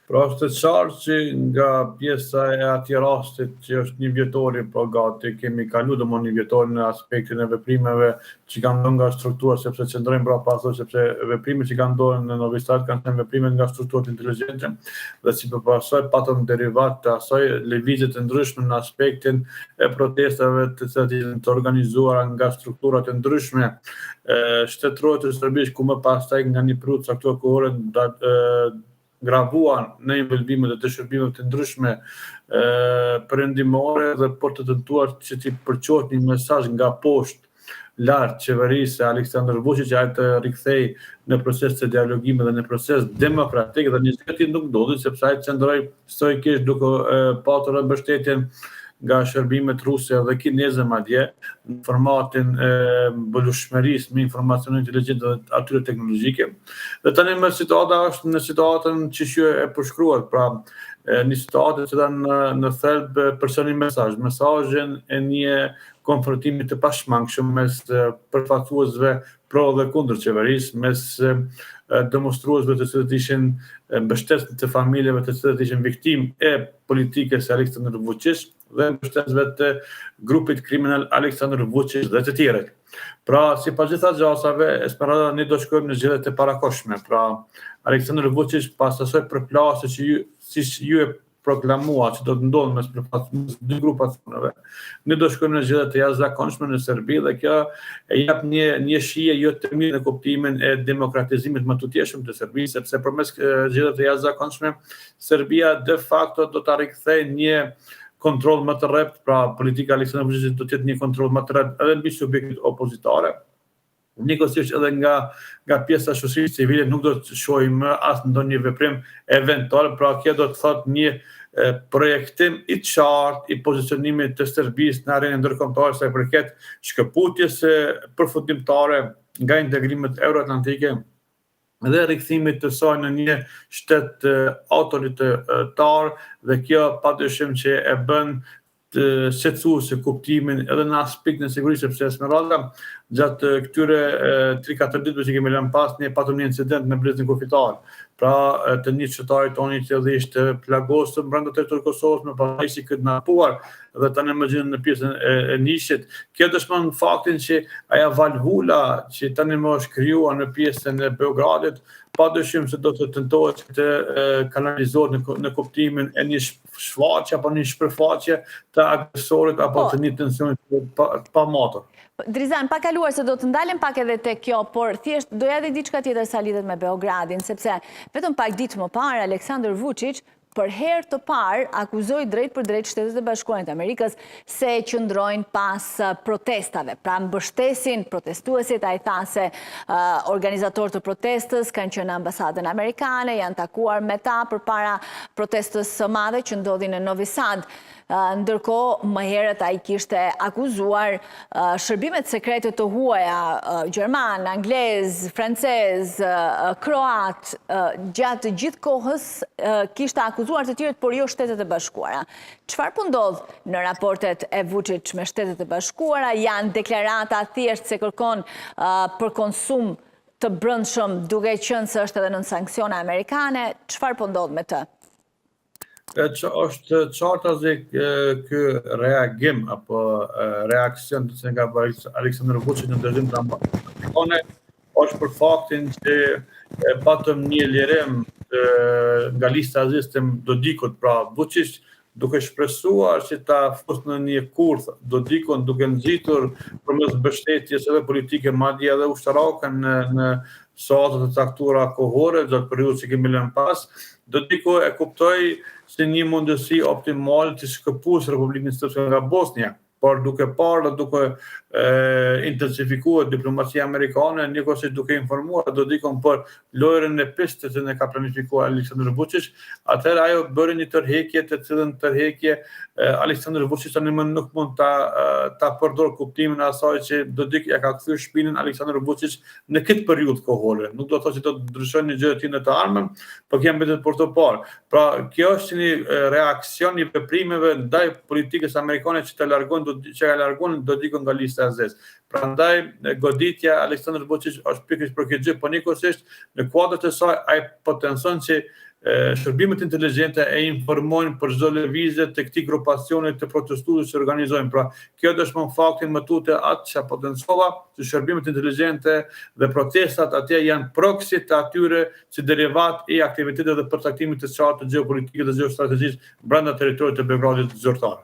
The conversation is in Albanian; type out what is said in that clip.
Pra është të qartë që nga pjesa e atij rastit që është një vjetori, po gati kemi kalu dhe një vjetori në aspektin e veprimeve që kanë ndodhur nga struktura, sepse qëndrojmë brapa asoj, sepse veprimet që kanë ndodhur në Novi Sad kanë qenë veprime nga strukturat inteligjente dhe si përpasoj patëm derivat të asoj lëvizje të ndryshme në aspektin e protestave të cilat janë të organizuara nga strukturat e ndryshme shtetërore të Serbisë, ku më pastaj nga një periudhë caktuar kohore gravuan në involvimet dhe të shërbimet të ndryshme perëndimore dhe për të tentuar që t'i përqohet një mesazh nga poshtë lart qeverisë Aleksandar Vučić që ai të rikthej në proces të dialogimit dhe në proces demokratik dhe një gjë nuk ndodhi sepse ai qëndroi stoikisht duke patur mbështetjen nga shërbimet ruse dhe kineze madje në formatin e mbulueshmërisë me informacione inteligjente dhe atyre teknologjike. Dhe tani më situata është në situatën që e përshkruar, pra një situatë që në thelb përson një mesazhin e një konfrontimi të pashmangshëm mes përfaqësuesve pro dhe kundër qeverisë, mes demonstruesve të cilët ishin mbështetës të familjeve të cilët ishin viktimë e politikës së Aleksandar Vučić dhe mbështetësve të grupit kriminal Aleksandar Vučić dhe të tjerët. Pra, sipas gjitha gjasave, Esmeralda ne do shkojmë në zgjedhjet e parakohshme. Pra, Aleksandar Vučić pas asaj përplasje që siç ju e proklamua që do të ndodhë mes dy grupacioneve. Ne do shkojmë në zgjedhje të jashtëzakonshme në Serbi dhe kjo e jep një shije jo të mirë në kuptimin e demokratizimit më të tjeshëm të Serbisë, sepse përmes zgjedhjeve të jashtëzakonshme Serbia de facto do ta rikthejë një kontroll më të rreptë, pra politika e Aleksandar Vučićit do të jetë një kontroll më të rreptë edhe mbi subjektet opozitare. Njëkohësisht edhe nga pjesa e shoqërisë civile nuk do të shohim më as ndonjë veprim eventual, pra kjo do të thotë një projektim i qartë i pozicionimit të Serbisë në arenën ndërkombëtare sa i përket shkëputjes përfundimtare nga integrimet euroatlantike dhe rikthimit të saj në një shtet autoritar dhe kjo padyshim që e bën të shqetësuese kuptimin edhe në aspektin e sigurisë, sepse Esmeralda gjatë këtyre 3-4 ditëve që kemi lënë pas ne patëm një incident në Brezin kufitar. Pra të një qytetarit tonë që ishte plagosur brenda territorit të Kosovës me pas ishte kidnapuar dhe tani më gjenden në pjesën e Nishit. Kjo dëshmon faktin që ajo valvula që tani më është krijuar në pjesën e Beogradit padyshim se do të tentohet të kanalizohet në kuptimin e një shfaqje apo një shpërfaqje të agresorit apo të një tensioni pa motor. Drizan, pa kaluar se do të ndalem pak edhe te kjo, por thjesht doja edhe diçka tjetër sa lidhet me Beogradin, sepse vetëm pak ditë më parë Aleksandar Vučić për herë të parë akuzoi drejt për drejt Shtetet e Bashkuara të Amerikës se qëndrojnë pas protestave. Pra mbështesin protestuesit, ai tha se organizatorët të protestës kanë qenë në ambasadën amerikane, janë takuar me ta përpara protestës së madhe që ndodhi në Novi Sad. Ndërkohë më herët ai kishte akuzuar shërbimet sekrete të huaja gjerman, anglez, francez, kroat, gjatë gjithë kohës kishte akuzuar të tjerët, por jo Shtetet e Bashkuara. Çfarë po ndodh në raportet e Vučić me Shtetet e Bashkuara? Janë deklarata thjesht se kërkon për konsum të brendshëm, duke qenë se është edhe nën sanksione amerikane? Çfarë po ndodh me të? Është qartë se ky reagim apo reaksion të nga Aleksandar Vučić në drejtim të ambasadës është për faktin që patëm një lirim nga lista e zezë të Dodikut, pra Vučić duke shpresuar që ta fusë në një kurth Dodikun duke nxitur përmes mbështetjes edhe politike madje edhe ushtarake në sahatët e caktuara kohore gjatë periudhës që kemi lënë pas. Dodiku e kuptoi si një mundësi optimale të shkëpues Republikën Srpske nga Bosnia, por duke parë dhe duke intensifikuar diplomacia amerikane, njëkohësisht duke informuar Dodikun për lojën e pistës që ne ka planifikuar Aleksandar Vučić, atëherë ajo bëri një tërheqje të cilën tërheqje Aleksandar Vučić tani më nuk mund ta përdor kuptimin e asaj që Dodik ja ka kthyer shpinën Aleksandar Vučić në këtë periudhë kohore. Nuk do të thotë që do të ndryshojë një gjë të tillë të ardhmen, por kjo mbetet për të parë. Pra, kjo është një reaksion i veprimeve ndaj politikës amerikane që ka larguar Dodikun nga lista e zezë. Prandaj goditja Aleksandar Vučić është pikërisht për këtë gjë, por njëkohësisht në kuadër të saj ai potencon që shërbimet inteligjente e informojnë për çdo lëvizje të këtij grupacioni të protestuesve që organizojnë. Pra, kjo dëshmon faktin më tutje atë që potencova, që shërbimet inteligjente dhe protestat atje janë proksi të atyre si derivat i aktivitetet dhe përcaktimit të qartë të geopolitikës dhe geostrategjisë brenda territorit të Beogradit zyrtar.